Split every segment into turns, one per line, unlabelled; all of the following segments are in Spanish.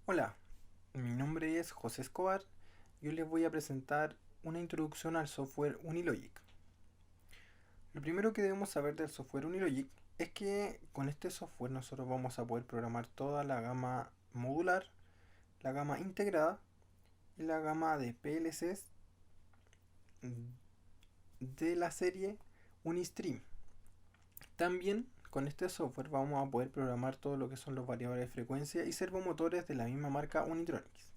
Hola, mi nombre es José Escobar. Yo les voy a presentar una introducción al software Unilogic. Lo primero que debemos saber del software Unilogic es que con este software nosotros vamos a poder programar toda la gama modular, la gama integrada y la gama de PLCs de la serie Unistream. También con este software vamos a poder programar todo lo que son los variadores de frecuencia y servomotores de la misma marca Unitronics.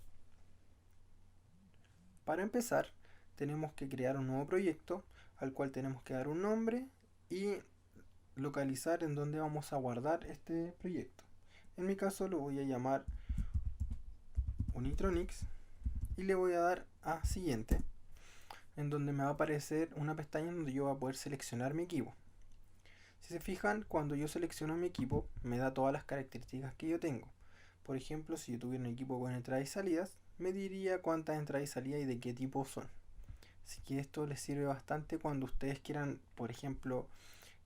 Para empezar, tenemos que crear un nuevo proyecto al cual tenemos que dar un nombre y localizar en dónde vamos a guardar este proyecto. En mi caso lo voy a llamar Unitronics y le voy a dar a siguiente, en donde me va a aparecer una pestaña donde yo voy a poder seleccionar mi equipo. Si se fijan, cuando yo selecciono mi equipo me da todas las características que yo tengo. Por ejemplo, si yo tuviera un equipo con entradas y salidas, me diría cuántas entradas y salidas y de qué tipo son. Así que esto les sirve bastante cuando ustedes quieran, por ejemplo,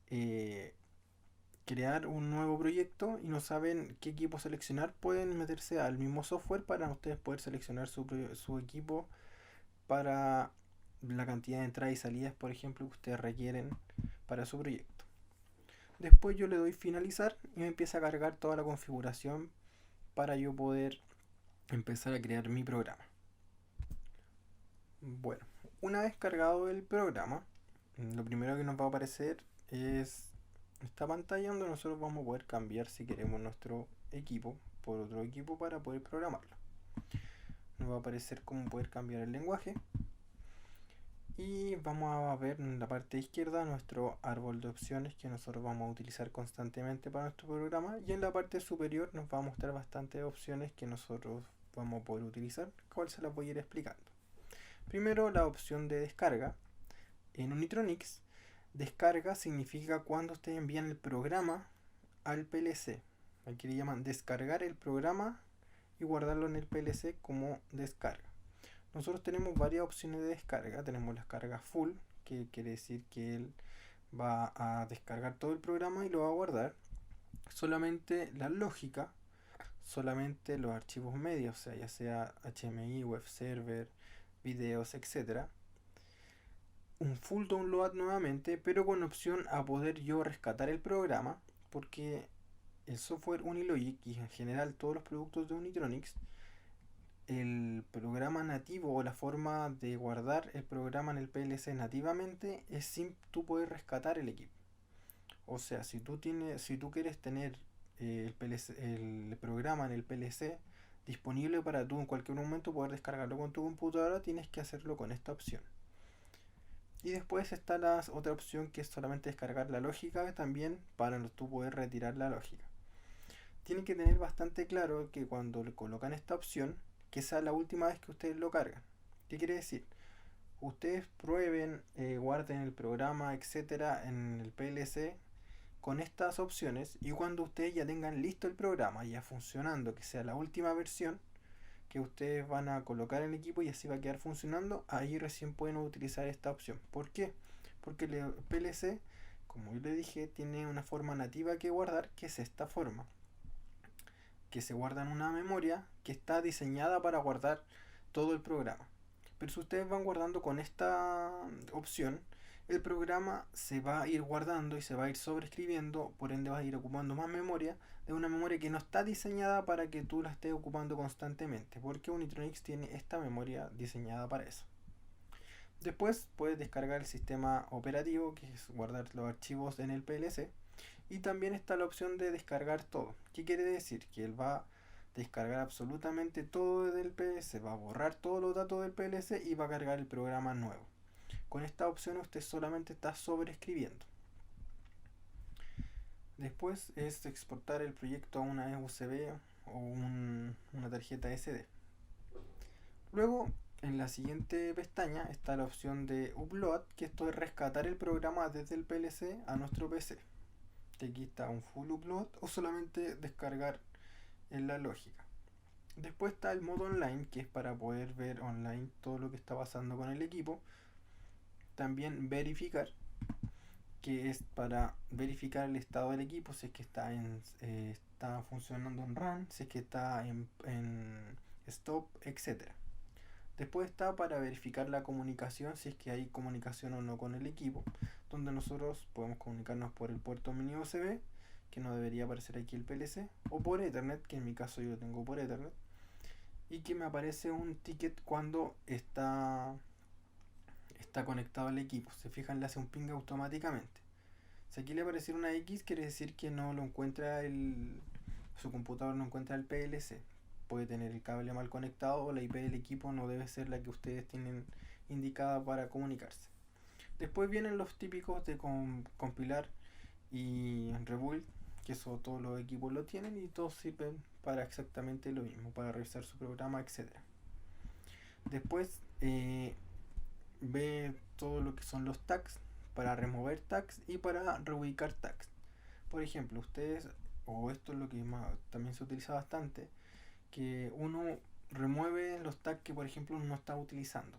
eh, crear un nuevo proyecto y no saben qué equipo seleccionar, pueden meterse al mismo software para ustedes poder seleccionar su equipo para la cantidad de entradas y salidas, por ejemplo, que ustedes requieren para su proyecto. Después yo le doy finalizar y me empieza a cargar toda la configuración para yo poder empezar a crear mi programa. Bueno, una vez cargado el programa, lo primero que nos va a aparecer es esta pantalla donde nosotros vamos a poder cambiar si queremos nuestro equipo por otro equipo para poder programarlo. Nos va a aparecer cómo poder cambiar el lenguaje y vamos a ver en la parte izquierda nuestro árbol de opciones que nosotros vamos a utilizar constantemente para nuestro programa, y en la parte superior nos va a mostrar bastantes opciones que nosotros vamos a poder utilizar, cual se las voy a ir explicando. Primero, la opción de descarga. En Unitronics, descarga significa cuando ustedes envían el programa al PLC. Aquí le llaman descargar el programa y guardarlo en el PLC como descarga. Nosotros tenemos varias opciones de descarga. Tenemos la descarga full, que quiere decir que él va a descargar todo el programa y lo va a guardar. Solamente la lógica, solamente los archivos medios, o sea, ya sea HMI, web server, videos, etcétera. Un full download nuevamente, pero con opción a poder yo rescatar el programa, porque el software Unilogic y en general todos los productos de Unitronics, el programa nativo o la forma de guardar el programa en el PLC nativamente es sin tú poder rescatar el equipo. O sea, si tú quieres tener el programa en el PLC disponible para tú en cualquier momento poder descargarlo con tu computadora, tienes que hacerlo con esta opción. Y después está la otra opción que es solamente descargar la lógica también para tú poder retirar la lógica. Tienen que tener bastante claro que cuando le colocan esta opción, que sea la última vez que ustedes lo cargan. ¿Qué quiere decir? Ustedes prueben, guarden el programa, etcétera, en el PLC con estas opciones, y cuando ustedes ya tengan listo el programa, ya funcionando, que sea la última versión, que ustedes van a colocar en el equipo y así va a quedar funcionando, ahí recién pueden utilizar esta opción. ¿Por qué? Porque el PLC, como yo le dije, tiene una forma nativa que guardar, que es esta forma, que se guarda en una memoria que está diseñada para guardar todo el programa. Pero si ustedes van guardando con esta opción, el programa se va a ir guardando y se va a ir sobreescribiendo, por ende va a ir ocupando más memoria, de una memoria que no está diseñada para que tú la estés ocupando constantemente, porque Unitronics tiene esta memoria diseñada para eso. Después puedes descargar el sistema operativo, que es guardar los archivos en el PLC, y también está la opción de descargar todo. ¿Qué quiere decir? Que él va a descargar absolutamente todo del PLC, va a borrar todos los datos del PLC y va a cargar el programa nuevo. Con esta opción usted solamente está sobreescribiendo. Después es exportar el proyecto a una USB o una tarjeta SD. Luego, en la siguiente pestaña está la opción de Upload, que esto es rescatar el programa desde el PLC a nuestro PC. Aquí está un full upload o solamente descargar en la lógica. Después está el modo online, que es para poder ver online todo lo que está pasando con el equipo. También verificar. que es para verificar el estado del equipo, si es que está funcionando en run, si es que está en stop, etcétera. Después está para verificar la comunicación, si es que hay comunicación o no con el equipo, donde nosotros podemos comunicarnos por el puerto mini USB, que no debería aparecer aquí el PLC, o por Ethernet, que en mi caso yo lo tengo por Ethernet, y que me aparece un ticket cuando está conectado al equipo. Se fijan, le hace un ping automáticamente. Si aquí le apareciera una X, quiere decir que no lo encuentra su computador no encuentra el PLC. Puede tener el cable mal conectado o la IP del equipo no debe ser la que ustedes tienen indicada para comunicarse. Después vienen los típicos de compilar y rebuild, que eso todos los equipos lo tienen y todos sirven para exactamente lo mismo, para revisar su programa, etcétera. Después ve todo lo que son los tags, para remover tags y para reubicar tags. Por ejemplo, ustedes, o esto es lo que también se utiliza bastante, que uno remueve los tags que por ejemplo uno no está utilizando.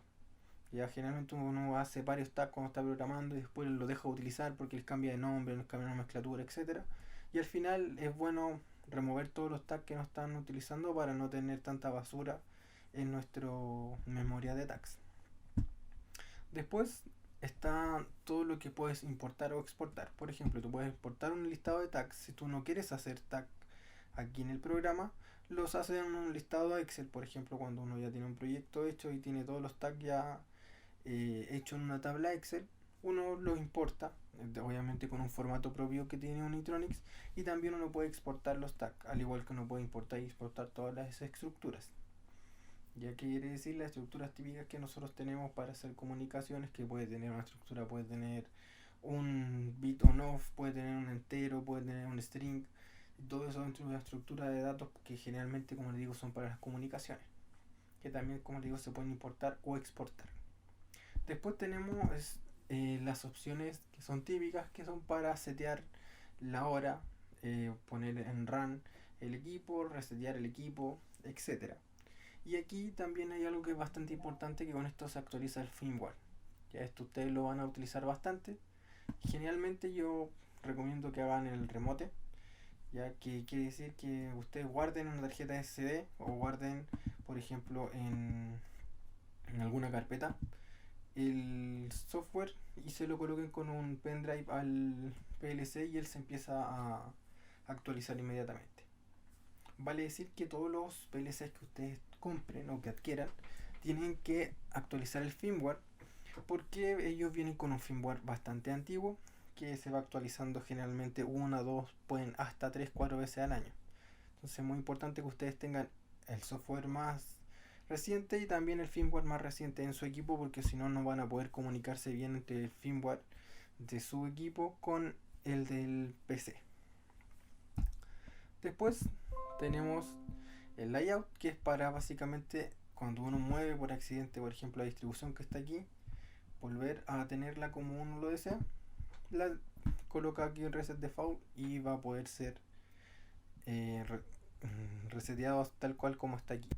Ya generalmente uno hace varios tags cuando está programando y después lo deja de utilizar porque les cambia de nombre, les cambia de nomenclatura, etcétera. Y al final es bueno remover todos los tags que no están utilizando para no tener tanta basura en nuestra memoria de tags. Después está todo lo que puedes importar o exportar. Por ejemplo, tú puedes exportar un listado de tags. Si tú no quieres hacer tag aquí en el programa, los haces en un listado Excel. Por ejemplo, cuando uno ya tiene un proyecto hecho y tiene todos los tags ya hechos en una tabla Excel, uno los importa, obviamente con un formato propio que tiene Unitronics, y también uno puede exportar los tags, al igual que uno puede importar y exportar todas las estructuras. Ya que quiere decir las estructuras típicas que nosotros tenemos para hacer comunicaciones, que puede tener una estructura, puede tener un bit on off, puede tener un entero, puede tener un string, todo eso dentro de una estructura de datos que generalmente, como les digo, son para las comunicaciones, que también, como les digo, se pueden importar o exportar. Después tenemos las opciones que son típicas, que son para setear la hora, poner en run el equipo, resetear el equipo, etcétera. Y aquí también hay algo que es bastante importante, que con esto se actualiza el firmware. Ya esto ustedes lo van a utilizar bastante. Generalmente yo recomiendo que hagan el remote, ya que quiere decir que ustedes guarden una tarjeta SD o guarden, por ejemplo, en alguna carpeta el software y se lo coloquen con un pendrive al PLC y él se empieza a actualizar inmediatamente. Vale decir que todos los PLCs que ustedes compren o que adquieran tienen que actualizar el firmware, porque ellos vienen con un firmware bastante antiguo que se va actualizando generalmente una, dos, pueden hasta 3, 4 veces al año. Entonces es muy importante que ustedes tengan el software más reciente y también el firmware más reciente en su equipo, porque si no, no van a poder comunicarse bien entre el firmware de su equipo con el del PC. Después tenemos el layout, que es para básicamente cuando uno mueve por accidente, por ejemplo, la distribución que está aquí, volver a tenerla como uno lo desea. La coloca aquí en reset default y va a poder ser eh, reseteado tal cual como está aquí.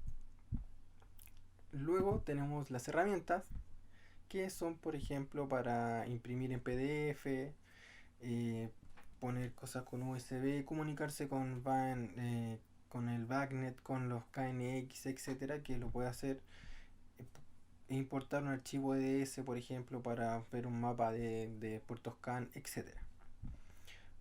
Luego tenemos las herramientas, que son por ejemplo para imprimir en PDF, poner cosas con USB, comunicarse con el BACnet, con los KNX, etcétera, que lo puede hacer, importar un archivo EDS, por ejemplo, para ver un mapa de puertos CAN, etcétera.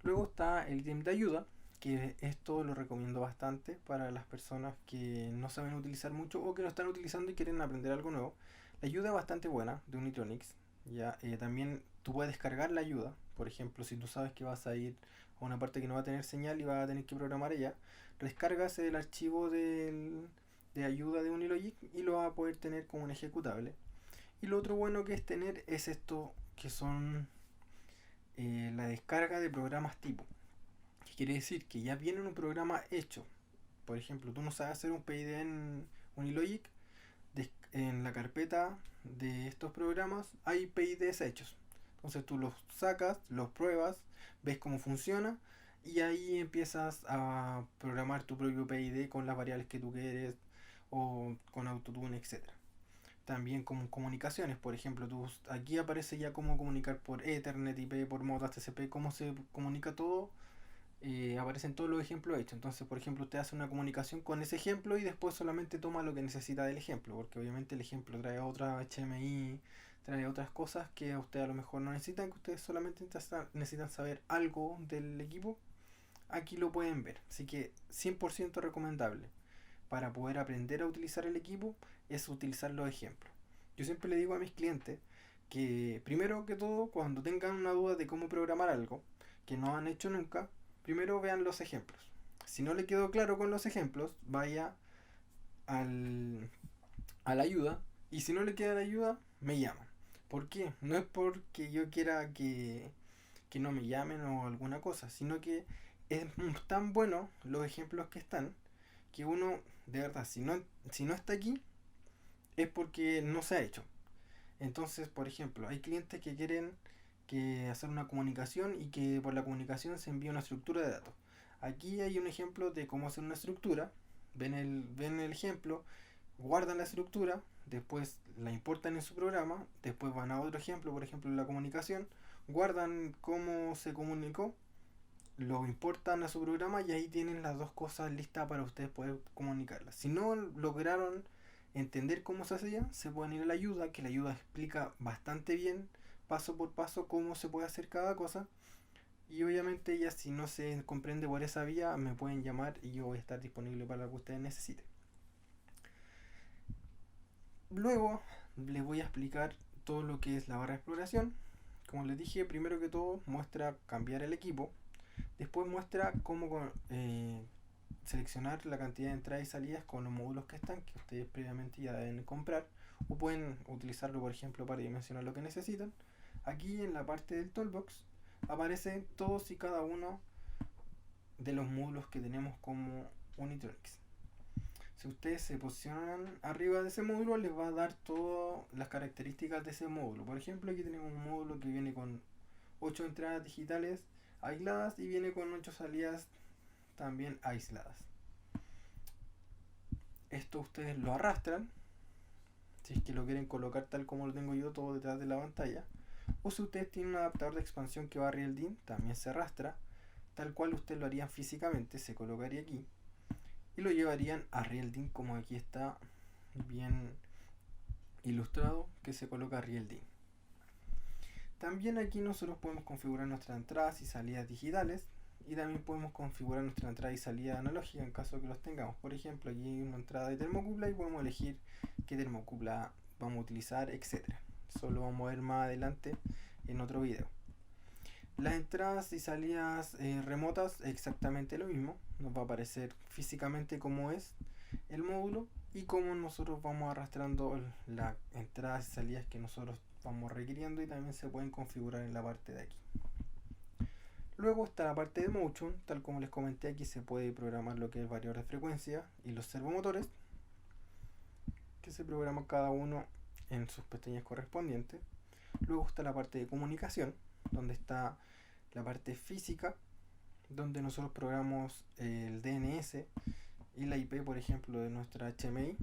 Luego está el ítem de ayuda, que esto lo recomiendo bastante para las personas que no saben utilizar mucho o que lo están utilizando y quieren aprender algo nuevo. La ayuda es bastante buena de Unitronics. Ya, también tú puedes descargar la ayuda. Por ejemplo, si tú sabes que vas a ir a una parte que no va a tener señal y vas a tener que programar ella, descargas el archivo de ayuda de Unilogic y lo vas a poder tener como un ejecutable. Y lo otro bueno que es tener es esto, que son la descarga de programas tipo. ¿Qué quiere decir? Que ya viene un programa hecho. Por ejemplo, tú no sabes hacer un PID en Unilogic, en la carpeta de estos programas hay PIDs hechos. Entonces tú los sacas, los pruebas, ves cómo funciona y ahí empiezas a programar tu propio PID con las variables que tú quieres o con Autotune, etcétera. También como comunicaciones, por ejemplo, aquí aparece ya cómo comunicar por Ethernet, IP, por Modbus TCP, cómo se comunica todo. Aparecen todos los ejemplos hechos. Entonces, por ejemplo, usted hace una comunicación con ese ejemplo y después solamente toma lo que necesita del ejemplo, porque obviamente el ejemplo trae otra HMI, trae otras cosas que a usted a lo mejor no necesitan, que ustedes solamente necesitan saber algo del equipo. Aquí lo pueden ver, así que 100% recomendable. Para poder aprender a utilizar el equipo es utilizar los ejemplos. Yo siempre le digo a mis clientes que primero que todo, cuando tengan una duda de cómo programar algo que no han hecho nunca, primero vean los ejemplos. Si no le quedó claro con los ejemplos, vaya al, a la ayuda, y si no le queda la ayuda, me llaman. ¿Por qué? No es porque yo quiera que no me llamen o alguna cosa, sino que es tan bueno los ejemplos que están, que uno, de verdad, si no está aquí, es porque no se ha hecho. Entonces, por ejemplo, hay clientes que quieren que hacer una comunicación y que por la comunicación se envía una estructura de datos. Aquí hay un ejemplo de cómo hacer una estructura. Ven el ejemplo, guardan la estructura, después la importan en su programa, después van a otro ejemplo, por ejemplo la comunicación, guardan cómo se comunicó, lo importan a su programa y ahí tienen las dos cosas listas para ustedes poder comunicarlas. Si no lograron entender cómo se hacía, se pueden ir a la ayuda, que la ayuda explica bastante bien, paso por paso, cómo se puede hacer cada cosa. Y obviamente ya si no se comprende por esa vía, me pueden llamar y yo voy a estar disponible para lo que ustedes necesiten. Luego les voy a explicar todo lo que es la barra de exploración. Como les dije, primero que todo muestra cambiar el equipo. Después muestra cómo seleccionar la cantidad de entradas y salidas con los módulos que están, que ustedes previamente ya deben comprar, o pueden utilizarlo, por ejemplo, para dimensionar lo que necesitan. Aquí en la parte del toolbox aparecen todos y cada uno de los módulos que tenemos como Unitronics. Si ustedes se posicionan arriba de ese módulo, les va a dar todas las características de ese módulo. Por ejemplo, aquí tenemos un módulo que viene con 8 entradas digitales aisladas y viene con 8 salidas también aisladas. Esto ustedes lo arrastran, si es que lo quieren colocar tal como lo tengo yo, todo detrás de la pantalla. O si ustedes tienen un adaptador de expansión que va a RealDIN, también se arrastra, tal cual ustedes lo harían físicamente, se colocaría aquí y lo llevarían a RealDIN, como aquí está bien ilustrado, que se coloca RealDIN. También aquí nosotros podemos configurar nuestras entradas y salidas digitales, y también podemos configurar nuestra entrada y salida analógica en caso que los tengamos. Por ejemplo, aquí hay una entrada de termocupla y podemos elegir qué termocupla vamos a utilizar, etcétera. Eso lo vamos a ver más adelante en otro video. Las entradas y salidas remotas, exactamente lo mismo. Nos va a aparecer físicamente cómo es el módulo y cómo nosotros vamos arrastrando las entradas y salidas que nosotros vamos requiriendo, y también se pueden configurar en la parte de aquí. Luego está la parte de motion, tal como les comenté, aquí se puede programar lo que es el variador de frecuencia y los servomotores, que se programan cada uno en sus pestañas correspondientes. Luego está la parte de comunicación, donde está la parte física, donde nosotros programamos el DNS y la IP, por ejemplo, de nuestra HMI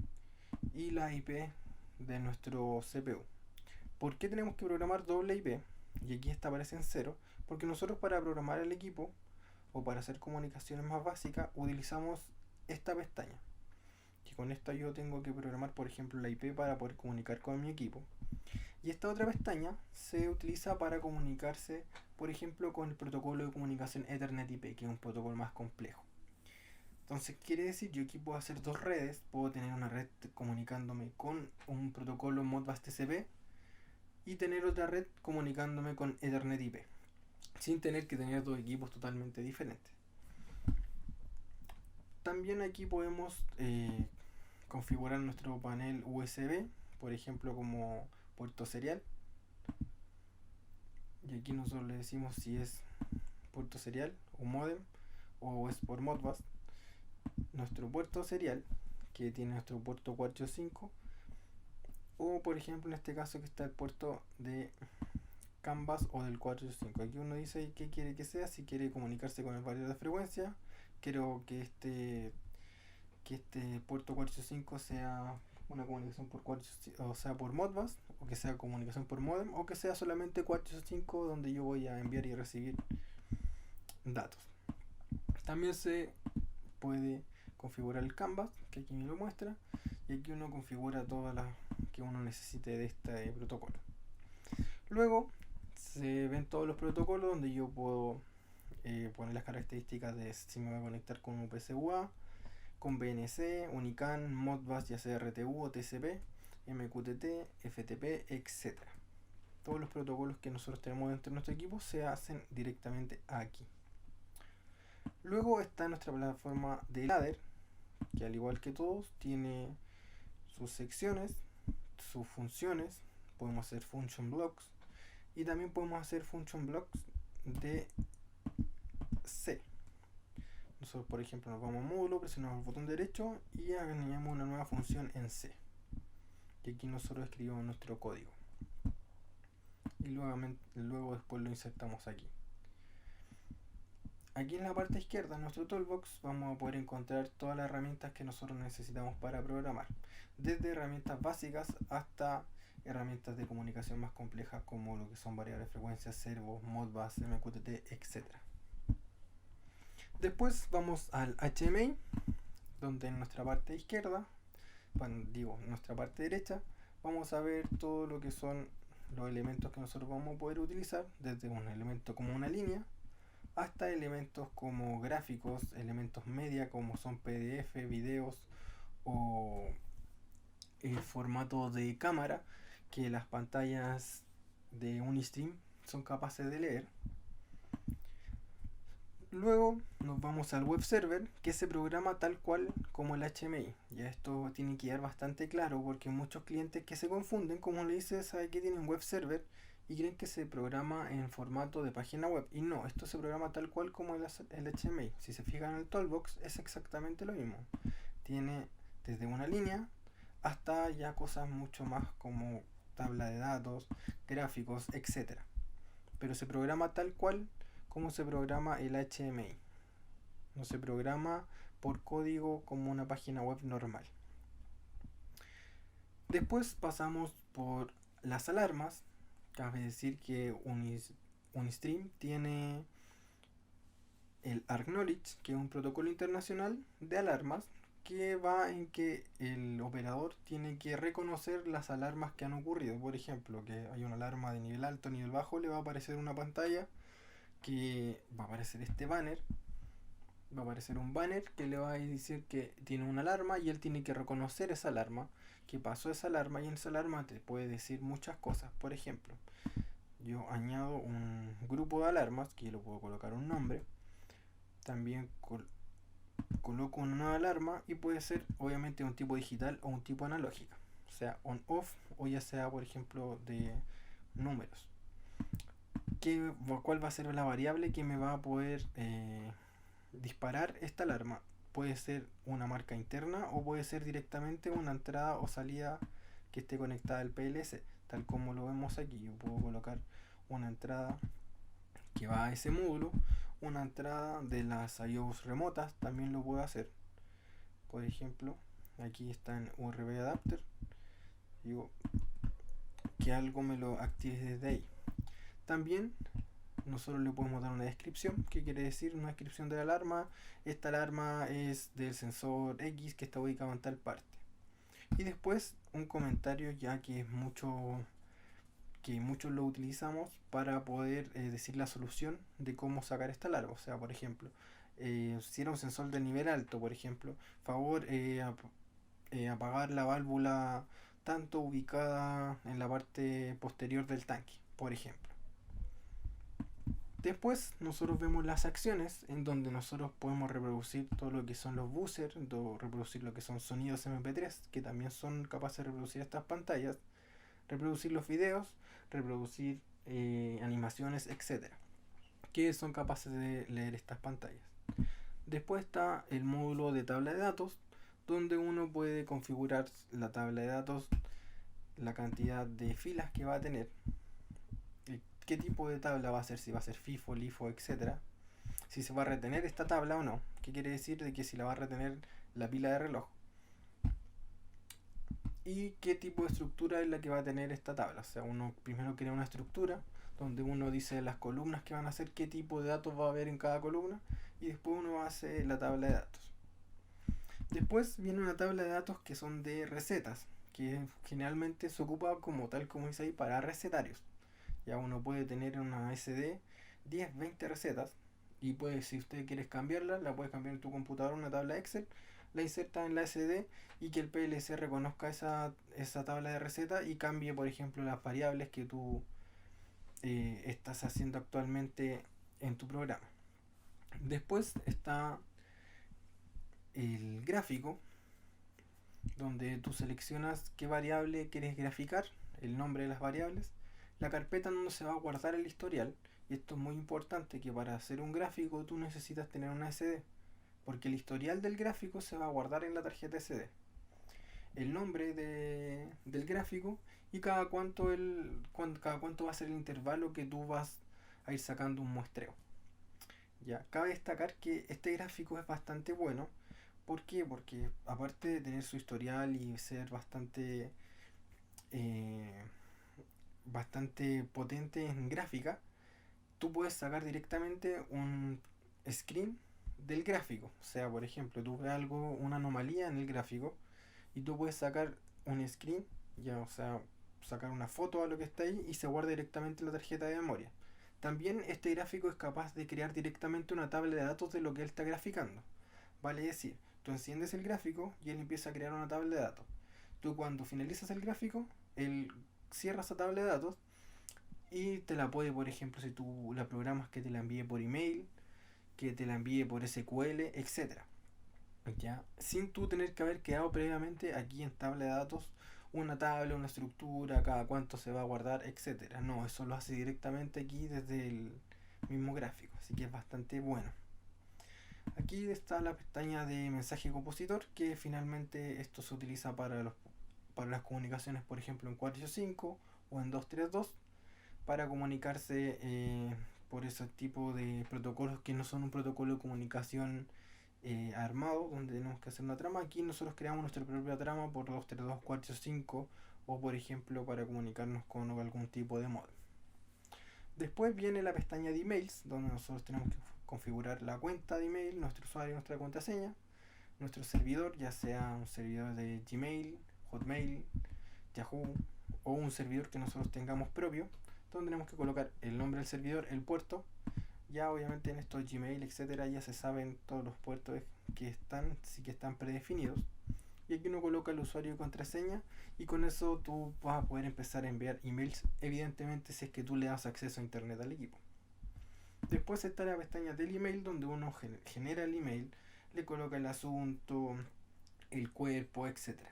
y la IP de nuestro CPU. ¿Por qué tenemos que programar doble IP? Y aquí esta aparece en 0, porque nosotros para programar el equipo o para hacer comunicaciones más básicas utilizamos esta pestaña. Y con esta yo tengo que programar, por ejemplo, la IP para poder comunicar con mi equipo. Y esta otra pestaña se utiliza para comunicarse, por ejemplo, con el protocolo de comunicación Ethernet IP, que es un protocolo más complejo. Entonces quiere decir, yo aquí puedo hacer dos redes, puedo tener una red comunicándome con un protocolo Modbus TCP y tener otra red comunicándome con Ethernet IP, sin tener que tener dos equipos totalmente diferentes. También aquí podemos configurar nuestro panel USB, por ejemplo, como puerto serial. Y aquí nosotros le decimos si es puerto serial o modem o es por Modbus. Nuestro puerto serial, que tiene nuestro puerto 485, o por ejemplo en este caso que está el puerto de Canvas o del 485. Aquí uno dice qué quiere que sea, si quiere comunicarse con el variador de frecuencia. Quiero que este puerto 485 sea una comunicación por o sea, por Modbus, o que sea comunicación por modem, o que sea solamente 485 donde yo voy a enviar y recibir datos. También se puede configurar el canvas, que aquí me lo muestra, y aquí uno configura todas las que uno necesite de este protocolo. Luego se ven todos los protocolos donde yo puedo poner las características de si me voy a conectar con UPC UA, con BNC, Unican, Modbus, ya sea RTU o TCP, MQTT, FTP, etc. Todos los protocolos que nosotros tenemos dentro de nuestro equipo se hacen directamente aquí. Luego está nuestra plataforma de ladder, que al igual que todos tiene sus secciones, sus funciones. Podemos hacer function blocks y también podemos hacer function blocks de C. Nosotros, por ejemplo, nos vamos a módulo, presionamos el botón derecho y añadimos una nueva función en C. Y aquí nosotros escribimos nuestro código. Y luego después lo insertamos aquí. Aquí en la parte izquierda, en nuestro toolbox, vamos a poder encontrar todas las herramientas que nosotros necesitamos para programar. Desde herramientas básicas hasta herramientas de comunicación más complejas como lo que son variables de frecuencia, servos, Modbus, MQTT, etc. Después vamos al HMI, donde en nuestra parte izquierda, en nuestra parte derecha, vamos a ver todo lo que son los elementos que nosotros vamos a poder utilizar, desde un elemento como una línea, hasta elementos como gráficos, elementos media como son PDF, videos o el formato de cámara que las pantallas de Unistream son capaces de leer. Luego nos vamos al web server, que se programa tal cual como el HMI. Ya esto tiene que quedar bastante claro porque hay muchos clientes que se confunden, como le dices, sabe que tienen web server y creen que se programa en formato de página web. Y no, esto se programa tal cual como el HMI. Si se fijan en el toolbox es exactamente lo mismo. Tiene desde una línea hasta ya cosas mucho más como tabla de datos, gráficos, etc. Pero se programa tal cual como se programa el HMI. No se programa por código como una página web normal. Después pasamos por las alarmas. Cabe decir que Unistream tiene el Acknowledge, que es un protocolo internacional de alarmas que va en que el operador tiene que reconocer las alarmas que han ocurrido. Por ejemplo, que hay una alarma de nivel alto, nivel bajo, le va a aparecer una pantalla que va a aparecer este banner. Va a aparecer un banner que le va a decir que tiene una alarma y él tiene que reconocer esa alarma, que pasó esa alarma, y en esa alarma te puede decir muchas cosas. Por ejemplo, yo añado un grupo de alarmas, que lo puedo colocar un nombre, también coloco una nueva alarma y puede ser obviamente un tipo digital o un tipo analógica, o sea on-off o ya sea por ejemplo de números. ¿Cuál va a ser la variable que me va a poder disparar esta alarma? Puede ser una marca interna o puede ser directamente una entrada o salida que esté conectada al PLC, tal como lo vemos aquí. Yo puedo colocar una entrada que va a ese módulo, una entrada de las IOs remotas, también lo puedo hacer. Por ejemplo, aquí está en URB Adapter, digo que algo me lo active desde ahí. También nosotros le podemos dar una descripción. ¿Qué quiere decir una descripción de la alarma? Esta alarma es del sensor X que está ubicado en tal parte. Y después un comentario, ya que muchos lo utilizamos para poder decir la solución de cómo sacar esta alarma. O sea, por ejemplo, si era un sensor de nivel alto, por ejemplo, favor apagar la válvula tanto ubicada en la parte posterior del tanque, por ejemplo. Después nosotros vemos las acciones en donde nosotros podemos reproducir todo lo que son los buzzers, reproducir lo que son sonidos MP3, que también son capaces de reproducir estas pantallas, reproducir los videos, reproducir animaciones, etcétera, que son capaces de leer estas pantallas. Después está el módulo de tabla de datos, donde uno puede configurar la tabla de datos, la cantidad de filas que va a tener, qué tipo de tabla va a ser, si va a ser FIFO, LIFO, etcétera, si se va a retener esta tabla o no, qué quiere decir de que si la va a retener la pila de reloj. y qué tipo de estructura es la que va a tener esta tabla. O sea, uno primero crea una estructura donde uno dice las columnas que van a ser, qué tipo de datos va a haber en cada columna, y después uno hace la tabla de datos. Después viene una tabla de datos que son de recetas, que generalmente se ocupa como tal como dice ahí para recetarios. Ya uno puede tener una SD 10, 20 recetas y puede, si usted quieres cambiarla, la puedes cambiar en tu computadora, una tabla Excel, la inserta en la SD y que el PLC reconozca esa tabla de recetas y cambie, por ejemplo, las variables que tú estás haciendo actualmente en tu programa. Después está el gráfico, donde tú seleccionas qué variable quieres graficar, el nombre de las variables, la carpeta donde se va a guardar el historial, y esto es muy importante que para hacer un gráfico tú necesitas tener una SD, porque el historial del gráfico se va a guardar en la tarjeta SD. El nombre del gráfico y cada cuánto va a ser el intervalo que tú vas a ir sacando un muestreo. Ya, cabe destacar que este gráfico es bastante bueno. ¿Por qué? Porque aparte de tener su historial y ser eh, bastante potente en gráfica, tú puedes sacar directamente un screen del gráfico. O sea, por ejemplo, tú ves algo, una anomalía en el gráfico y tú puedes sacar un screen, ya, o sea, sacar una foto a lo que está ahí y se guarda directamente en la tarjeta de memoria. También este gráfico es capaz de crear directamente una tabla de datos de lo que él está graficando. Vale decir, tú enciendes el gráfico y él empieza a crear una tabla de datos. Tú cuando finalizas el gráfico, él cierra esa tabla de datos y te la puede, por ejemplo, si tú la programas, que te la envíe por email, que te la envíe por SQL, etcétera. ¿Ya? Sin tú tener que haber quedado previamente aquí en tabla de datos una tabla, una estructura, cada cuánto se va a guardar, etcétera. No, eso lo hace directamente aquí desde el mismo gráfico, así que es bastante bueno. Aquí está la pestaña de mensaje compositor, que finalmente esto se utiliza para las comunicaciones, por ejemplo, en 485 o en 232, para comunicarse por ese tipo de protocolos que no son un protocolo de comunicación armado, donde tenemos que hacer una trama. Aquí nosotros creamos nuestra propia trama por 232, 485 o por ejemplo para comunicarnos con algún tipo de modem. Después viene la pestaña de emails, donde nosotros tenemos que configurar la cuenta de email, nuestro usuario, nuestra contraseña, nuestro servidor, ya sea un servidor de Gmail, Hotmail, Yahoo o un servidor que nosotros tengamos propio, donde tenemos que colocar el nombre del servidor, el puerto. Ya obviamente en estos Gmail, etcétera, ya se saben todos los puertos que están, sí que están predefinidos. Y aquí uno coloca el usuario y contraseña y con eso tú vas a poder empezar a enviar emails, evidentemente si es que tú le das acceso a internet al equipo. Después está la pestaña del email, donde uno genera el email, le coloca el asunto, el cuerpo, etcétera.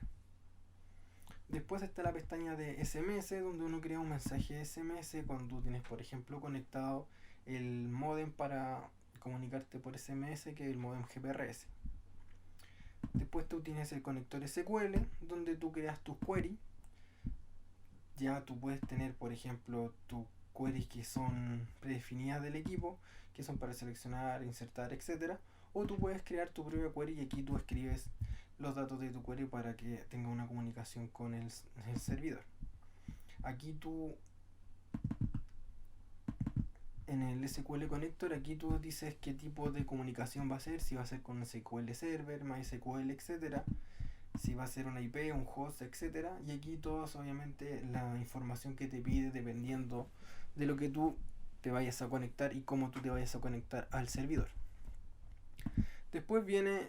Después está la pestaña de SMS, donde uno crea un mensaje SMS cuando tú tienes, por ejemplo, conectado el modem para comunicarte por SMS, que es el modem GPRS. Después tú tienes el conector SQL, donde tú creas tus queries. Ya tú puedes tener, por ejemplo, tus queries que son predefinidas del equipo, que son para seleccionar, insertar, etcétera. O tú puedes crear tu propia query y aquí tú escribes los datos de tu query para que tenga una comunicación con el servidor. Aquí tú, en el SQL Connector, aquí tú dices qué tipo de comunicación va a ser, si va a ser con SQL Server, MySQL, etcétera, si va a ser una IP, un host, etcétera. Y aquí todas obviamente la información que te pide dependiendo de lo que tú te vayas a conectar y cómo tú te vayas a conectar al servidor. Después viene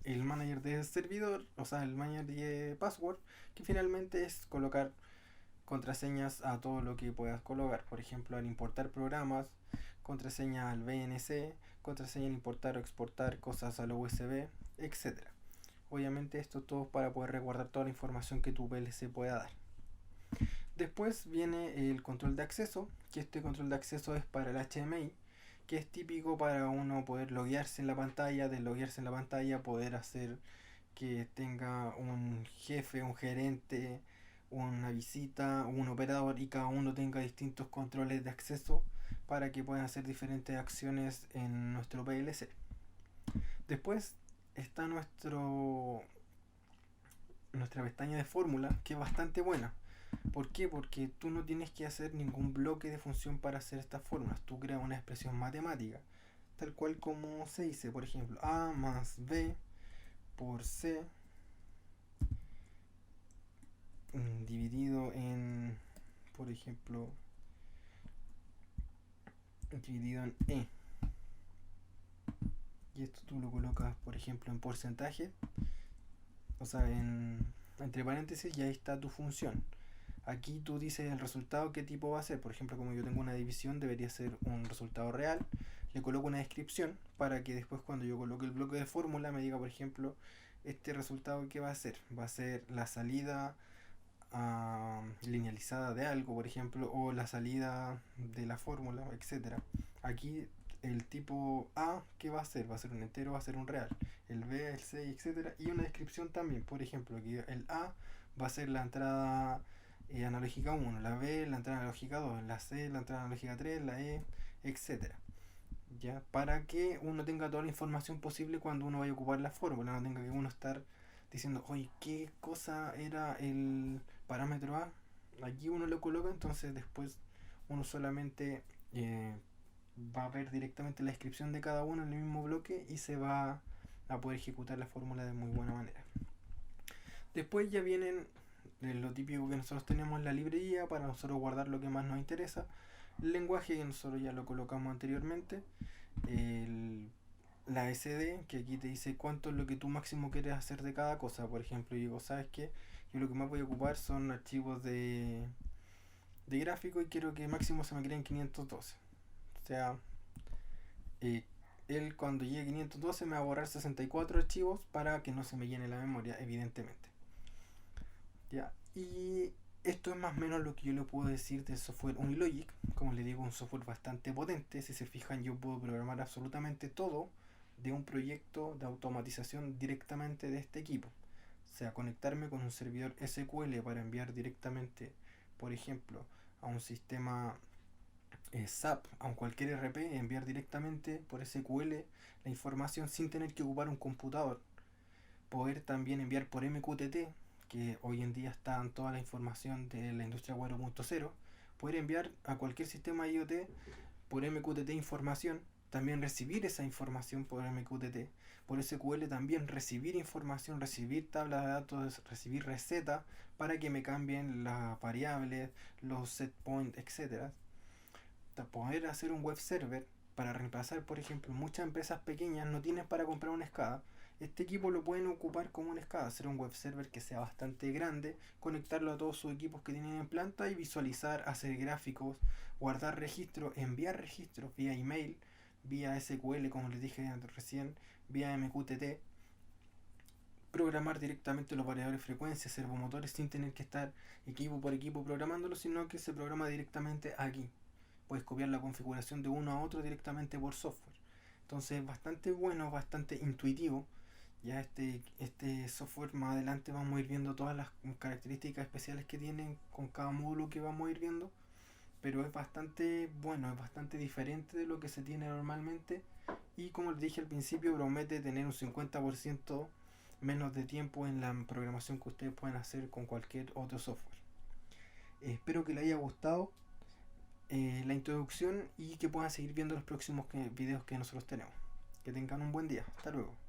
el manager de servidor, o sea, el manager de password, que finalmente es colocar contraseñas a todo lo que puedas colocar. Por ejemplo, al importar programas, contraseña al VNC, contraseña al importar o exportar cosas a la USB, etcétera. Obviamente esto todo para poder resguardar toda la información que tu VLC pueda dar. Después viene el control de acceso, que este control de acceso es para el HDMI, que es típico para uno poder loguearse en la pantalla, desloguearse en la pantalla, poder hacer que tenga un jefe, un gerente, una visita, un operador y cada uno tenga distintos controles de acceso para que puedan hacer diferentes acciones en nuestro PLC. Después está nuestra pestaña de fórmula, que es bastante buena. ¿Por qué? Porque tú no tienes que hacer ningún bloque de función para hacer estas fórmulas. Tú creas una expresión matemática, tal cual como se dice, por ejemplo, A más B por C dividido en, por ejemplo, dividido en E. Y esto tú lo colocas, por ejemplo, en porcentaje, o sea, entre paréntesis, y ahí está tu función. Aquí tú dices el resultado, qué tipo va a ser. Por ejemplo, como yo tengo una división, debería ser un resultado real. Le coloco una descripción para que después, cuando yo coloque el bloque de fórmula, me diga, por ejemplo, este resultado qué va a ser. Va a ser la salida linealizada de algo, por ejemplo, o la salida de la fórmula, etcétera. Aquí el tipo A, ¿qué va a ser? Va a ser un entero, va a ser un real. El B, el C, etcétera. Y una descripción también. Por ejemplo, aquí el A va a ser la entrada analógica 1, la B, la entrada analógica 2, la C, la entrada analógica 3, la E, etcétera. ¿Ya? Para que uno tenga toda la información posible cuando uno vaya a ocupar la fórmula, no tenga que uno estar diciendo, oye, ¿qué cosa era el parámetro A? Aquí uno lo coloca, entonces después uno solamente va a ver directamente la descripción de cada uno en el mismo bloque y se va a poder ejecutar la fórmula de muy buena manera. Después ya vienen lo típico que nosotros tenemos en la librería para nosotros guardar lo que más nos interesa. El lenguaje que nosotros ya lo colocamos anteriormente. La SD, que aquí te dice cuánto es lo que tú máximo quieres hacer de cada cosa. Por ejemplo, digo, ¿sabes qué? Yo lo que más voy a ocupar son archivos de gráfico y quiero que máximo se me creen 512. O sea, eh, él cuando llegue a 512 me va a borrar 64 archivos para que no se me llene la memoria, evidentemente. ¿Ya? Y esto es más o menos lo que yo le puedo decir del software Unilogic. Como les digo, un software bastante potente. Si se fijan, yo puedo programar absolutamente todo de un proyecto de automatización directamente de este equipo. O sea, conectarme con un servidor SQL para enviar directamente, por ejemplo, a un sistema SAP, a cualquier RP, enviar directamente por SQL la información sin tener que ocupar un computador. Poder también enviar por MQTT, que hoy en día está en toda la información de la industria 4.0, poder enviar a cualquier sistema IoT por MQTT información, también recibir esa información por MQTT, por SQL también recibir información, recibir tablas de datos, recibir recetas para que me cambien las variables, los set points, etc. Poder hacer un web server para reemplazar, por ejemplo, muchas empresas pequeñas no tienen para comprar una SCADA. Este equipo lo pueden ocupar como un SCADA, hacer un web server que sea bastante grande, conectarlo a todos sus equipos que tienen en planta y visualizar, hacer gráficos, guardar registros, enviar registros vía email, vía SQL, como les dije recién, vía MQTT, programar directamente los variadores de frecuencia, servomotores sin tener que estar equipo por equipo programándolo, sino que se programa directamente aquí. Puedes copiar la configuración de uno a otro directamente por software. Entonces es bastante bueno, bastante intuitivo. Ya este software más adelante vamos a ir viendo todas las características especiales que tienen con cada módulo que vamos a ir viendo. Pero es bastante bueno, es bastante diferente de lo que se tiene normalmente. Y como les dije al principio, promete tener un 50% menos de tiempo en la programación que ustedes pueden hacer con cualquier otro software. Espero que les haya gustado la introducción y que puedan seguir viendo los próximos videos que nosotros tenemos. Que tengan un buen día. Hasta luego.